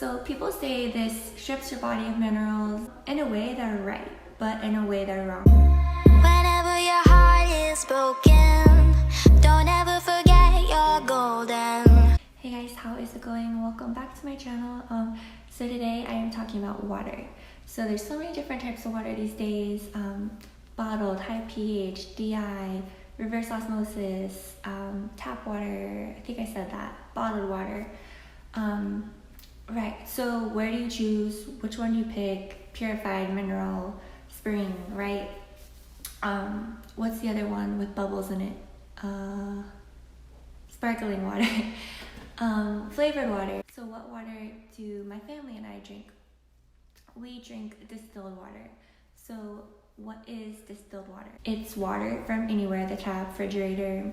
So people say this strips your body of minerals in a way they're right, but in a way they're wrong. Whenever your heart is broken, don't ever forget you're golden. Hey guys, how is it going? Welcome back to my channel. So today I am talking about water. So there's so many different types of water these days. Bottled, high pH, DI, reverse osmosis, tap water, I think I said that, bottled water. Right, so where do you choose? Which one do you pick? Purified, mineral, spring, right? What's the other one with bubbles in it? Sparkling water. Flavored water. So what water do my family and I drink? We drink distilled water. So what is distilled water? It's water from anywhere, the tap, refrigerator,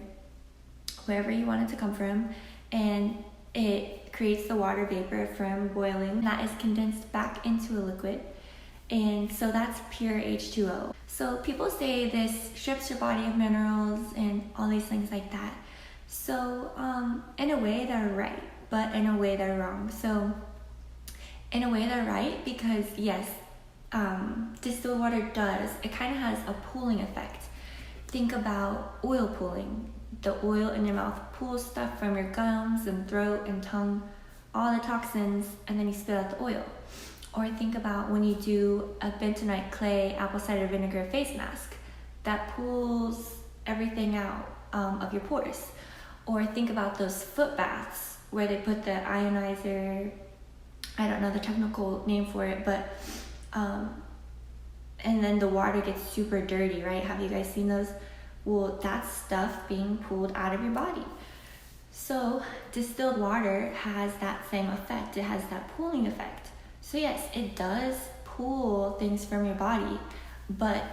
wherever you want it to come from, and it creates the water vapor from boiling that is condensed back into a liquid, and so that's pure H2O. So people say this strips your body of minerals and all these things like that. So in a way they're right, but in a way they're wrong. So in a way they're right because yes, distilled water does, it kind of has a pooling effect. Think about oil pooling. The oil in your mouth pulls stuff from your gums and throat and tongue, all the toxins, and then you spit out the oil. Or think about when you do a bentonite clay apple cider vinegar face mask, that pulls everything out of your pores. Or think about those foot baths where they put the ionizer, I don't know the technical name for it, but and then the water gets super dirty, right? Have you guys seen those? Well, that's stuff being pulled out of your body. So distilled water has that same effect. It has that pooling effect. So yes, it does pull things from your body, but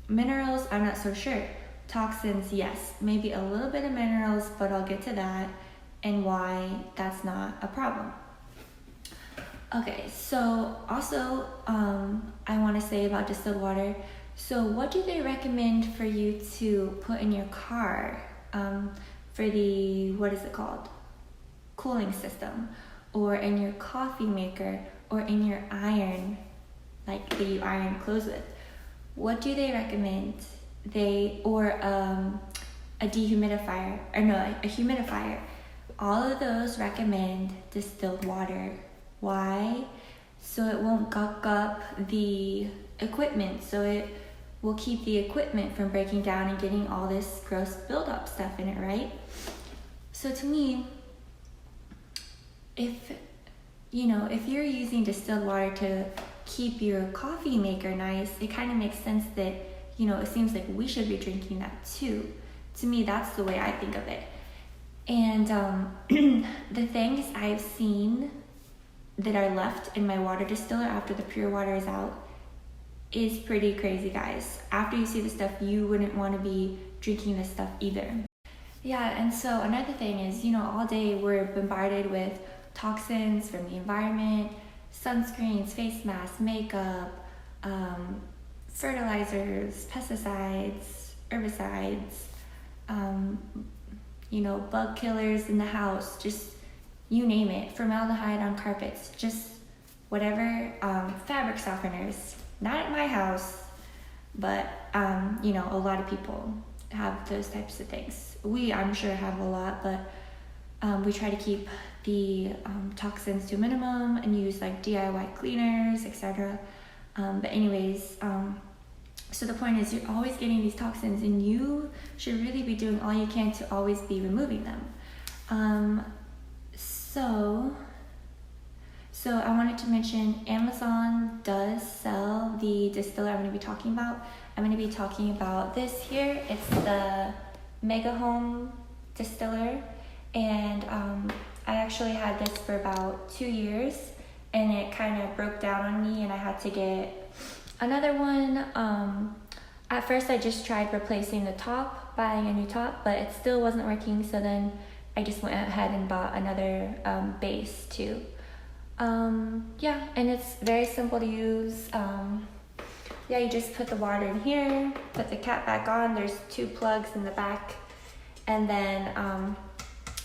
minerals, I'm not so sure. Toxins, yes, maybe a little bit of minerals, but I'll get to that and why that's not a problem. Okay, so also I want to say about distilled water. So what do they recommend for you to put in your car for the, what is it called? Cooling system, or in your coffee maker, or in your iron, like that you iron clothes with? What do they recommend? Or a dehumidifier, or no, a humidifier. All of those recommend distilled water. Why? So it won't gunk up the equipment, so it will keep the equipment from breaking down and getting all this gross buildup stuff in it, right? So to me, if you're using distilled water to keep your coffee maker nice, it kind of makes sense that, it seems like we should be drinking that too. To me, that's the way I think of it. And the things I've seen that are left in my water distiller after the pure water is out is pretty crazy, guys. After you see the stuff, you wouldn't want to be drinking this stuff either. Yeah, and so another thing is, all day we're bombarded with toxins from the environment, sunscreens, face masks, makeup, fertilizers, pesticides, herbicides, bug killers in the house, just you name it, formaldehyde on carpets, just whatever, fabric softeners. Not at my house, but a lot of people have those types of things. We, I'm sure, have a lot, but we try to keep the toxins to a minimum and use like DIY cleaners, etc. But anyways, so the point is you're always getting these toxins and you should really be doing all you can to always be removing them. So I wanted to mention Amazon does sell the distiller I'm going to be talking about. I'm going to be talking about this here. It's the Megahome distiller, and I actually had this for about 2 years, and it kind of broke down on me, and I had to get another one. At first I just tried replacing the top, buying a new top, but it still wasn't working, so then I just went ahead and bought another base too. Yeah, and it's very simple to use. Yeah, you just put the water in here, put the cap back on. There's 2 plugs in the back, and then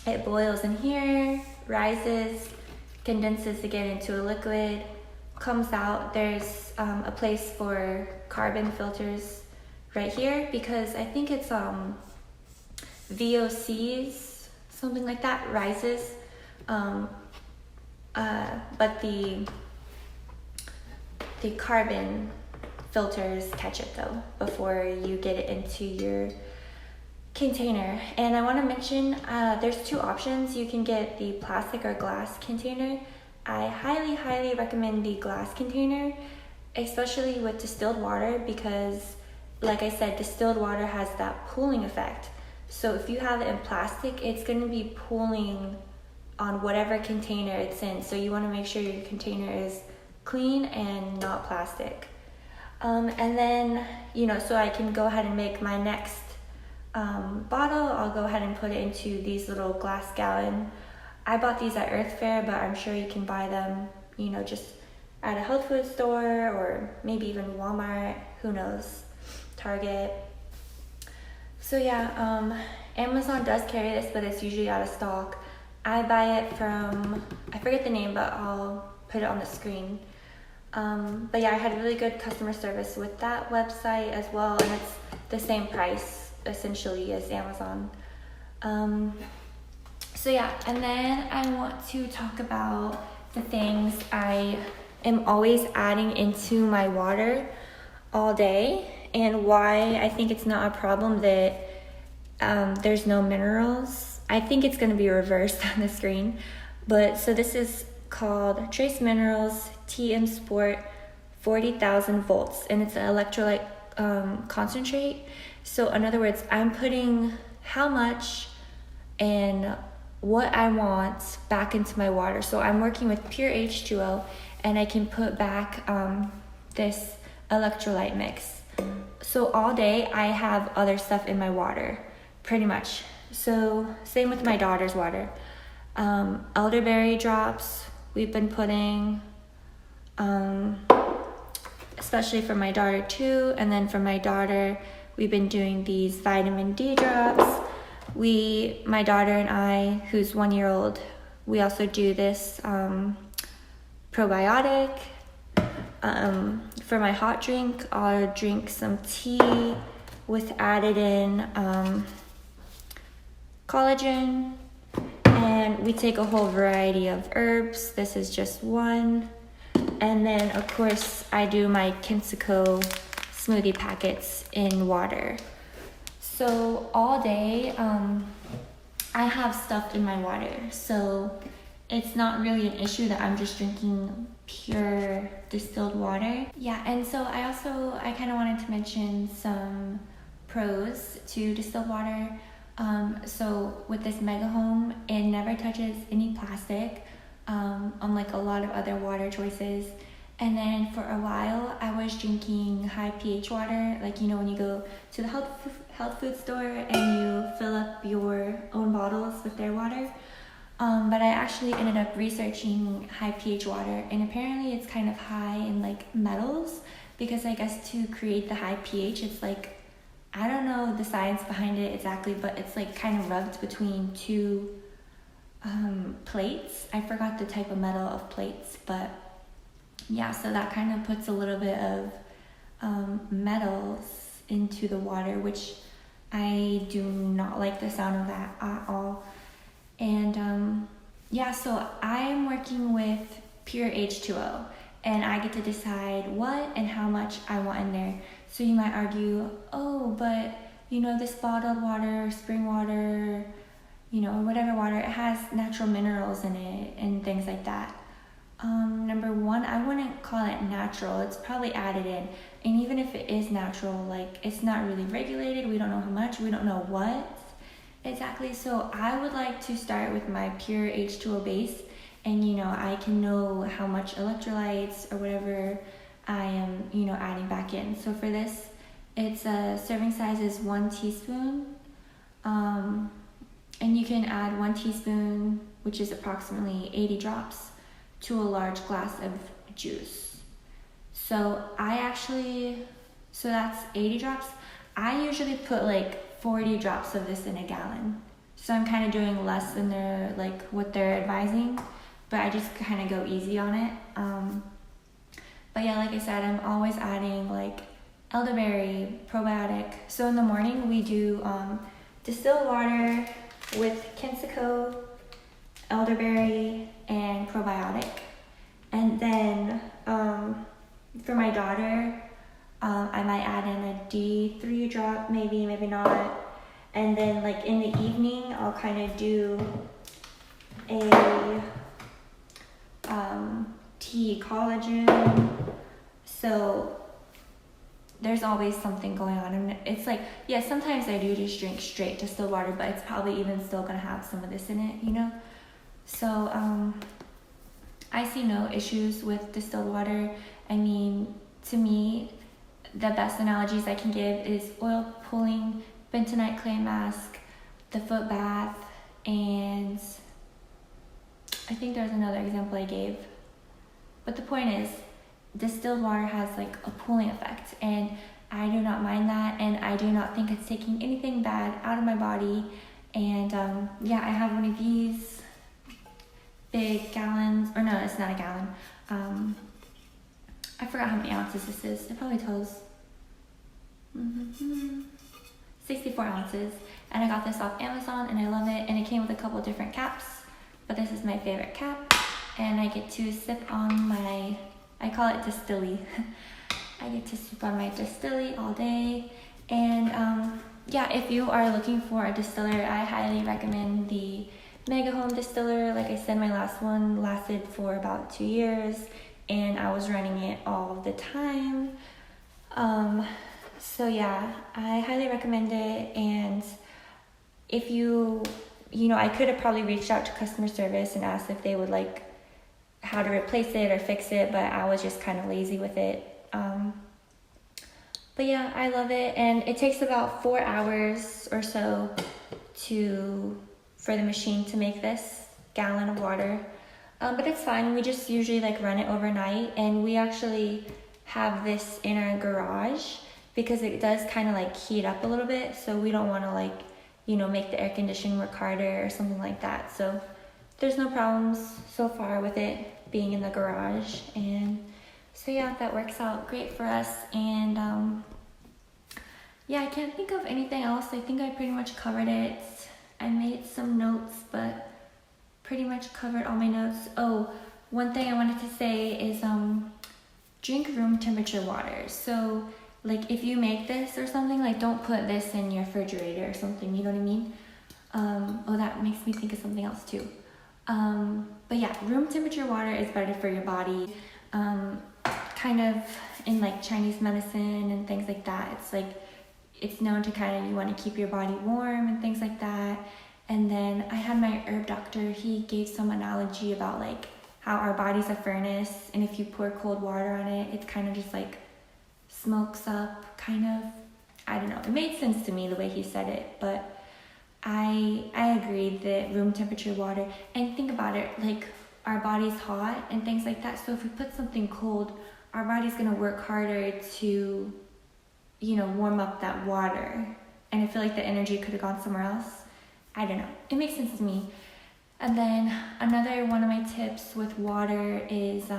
it boils in here, rises, condenses to get into a liquid, comes out. There's a place for carbon filters right here, because I think it's VOCs, something like that, rises. But the carbon filters catch it though before you get it into your container. And I want to mention there's two options. You can get the plastic or glass container. I highly recommend the glass container, especially with distilled water, because like I said, distilled water has that pooling effect. So if you have it in plastic, it's going to be pooling on whatever container it's in. So you want to make sure your container is clean and not plastic. And then, so I can go ahead and make my next bottle. I'll go ahead and put it into these little glass gallon. I bought these at Earth Fare, but I'm sure you can buy them, just at a health food store or maybe even Walmart, who knows, Target. So yeah, Amazon does carry this, but it's usually out of stock. I buy it from, I forget the name, but I'll put it on the screen. But yeah, I had really good customer service with that website as well, and it's the same price essentially as Amazon. So yeah, and then I want to talk about the things I am always adding into my water all day, and why I think it's not a problem that there's no minerals. I think it's going to be reversed on the screen, but so this is called Trace Minerals TM Sport 40,000 volts, and it's an electrolyte concentrate. So in other words, I'm putting how much and what I want back into my water. So I'm working with pure H2O, and I can put back this electrolyte mix. So all day I have other stuff in my water, pretty much. So same with my daughter's water. Elderberry drops we've been putting, especially for my daughter too. And then for my daughter, we've been doing these vitamin D drops. My daughter and I, who's 1 year old, we also do this probiotic. For my hot drink, I'll drink some tea with added in collagen, and we take a whole variety of herbs. This is just one. And then of course I do my KENCKO smoothie packets in water. So all day I have stuff in my water, so it's not really an issue that I'm just drinking pure distilled water. Yeah, and so I kind of wanted to mention some pros to distilled water. So with this Megahome, it never touches any plastic, unlike a lot of other water choices. And then for a while, I was drinking high pH water, like when you go to the health food store and you fill up your own bottles with their water. But I actually ended up researching high pH water, and apparently it's kind of high in like metals, because I guess to create the high pH, it's like, I don't know the science behind it exactly, but it's like kind of rubbed between two plates. I forgot the type of metal of plates, but yeah, so that kind of puts a little bit of metals into the water, which I do not like the sound of that at all. And yeah, so I'm working with pure H2O, and I get to decide what and how much I want in there. So you might argue, oh, but this bottled water, spring water, whatever water, it has natural minerals in it and things like that. Number one, I wouldn't call it natural. It's probably added in. And even if it is natural, like, it's not really regulated. We don't know how much, we don't know what exactly. So I would like to start with my pure H2O base, and I can know how much electrolytes or whatever I am adding back in. So for this, it's serving size is 1 teaspoon, and you can add 1 teaspoon, which is approximately 80 drops, to a large glass of juice. So that's 80 drops. I usually put like 40 drops of this in a gallon. So I'm kind of doing less than what they're advising. but I just kind of go easy on it. But yeah, like I said, I'm always adding like elderberry, probiotic. So in the morning we do distilled water with KENCKO, elderberry, and probiotic. And then for my daughter, I might add in a D3 drop, maybe not. And then like in the evening, I'll kind of do a tea collagen. So there's always something going on. And it's like, yeah, sometimes I do just drink straight distilled water, but it's probably even still gonna have some of this in it, you know? So I see no issues with distilled water. I mean, to me, the best analogies I can give is oil pulling, bentonite clay mask, the foot bath, and I think there's another example I gave. But the point is, distilled water has like a pulling effect, and I do not mind that, and I do not think it's taking anything bad out of my body. And yeah, I have one of these big gallons, or no, it's not a gallon. I forgot how many ounces this is. It probably tells 64 ounces. And I got this off Amazon and I love it. And it came with a couple different caps, but this is my favorite cap. And I get to sip on my, I call it Distilly. I get to sip on my Distilly all day. And yeah, if you are looking for a distiller, I highly recommend the Megahome distiller. Like I said, my last one lasted for about 2 years and I was running it all the time. So yeah, I highly recommend it. And if you know, I could have probably reached out to customer service and asked if they would like how to replace it or fix it, but I was just kind of lazy with it. But yeah, I love it. And it takes about 4 hours or so for the machine to make this gallon of water. But it's fine. We just usually like run it overnight, and we actually have this in our garage because it does kind of like heat up a little bit. So we don't want to like, you know, make the air conditioning work harder or something like that. So there's no problems so far with it being in the garage. And so yeah, that works out great for us. And yeah, I can't think of anything else. I think I pretty much covered it. I made some notes, but pretty much covered all my notes. Oh, one thing I wanted to say is drink room temperature water. So like if you make this or something, like don't put this in your refrigerator or something, you know what I mean? Oh, that makes me think of something else too. But yeah, room temperature water is better for your body. Kind of in like Chinese medicine and things like that, it's like, it's known to kind of, you want to keep your body warm and things like that. And then I had my herb doctor, he gave some analogy about like how our body's a furnace, and if you pour cold water on it, it kind of just like smokes up, kind of. I don't know, it made sense to me the way he said it, but I agreed that room temperature water, and think about it, like our body's hot and things like that, so if we put something cold, our body's gonna work harder to, you know, warm up that water. And I feel like the energy could have gone somewhere else. I don't know, it makes sense to me. And then another one of my tips with water is,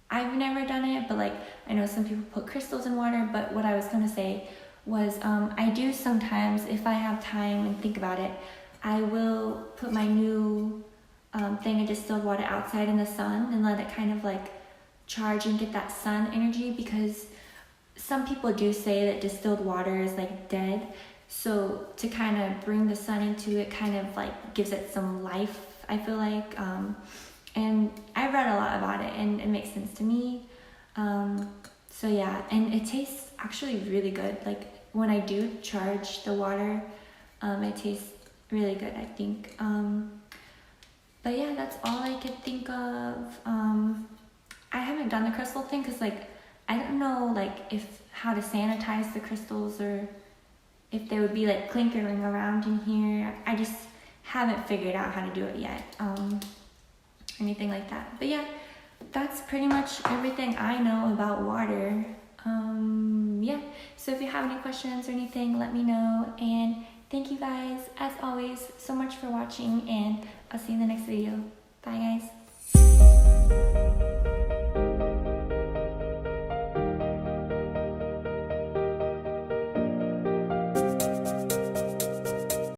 I've never done it, but like I know some people put crystals in water, but what I was gonna say was I do sometimes, if I have time and think about it, I will put my new thing of distilled water outside in the sun and let it kind of like charge and get that sun energy, because some people do say that distilled water is like dead. So to kind of bring the sun into it kind of like gives it some life, I feel like. And I've read a lot about it and it makes sense to me. So yeah, and it tastes actually really good. Like when I do charge the water, it tastes really good, I think. But yeah, that's all I could think of. I haven't done the crystal thing because like, I don't know like how to sanitize the crystals, or if they would be like clinkering around in here. I just haven't figured out how to do it yet. Anything like that. But yeah, that's pretty much everything I know about water. Yeah, so if you have any questions or anything, let me know. And thank you guys, as always, so much for watching, and I'll see you in the next video. Bye guys.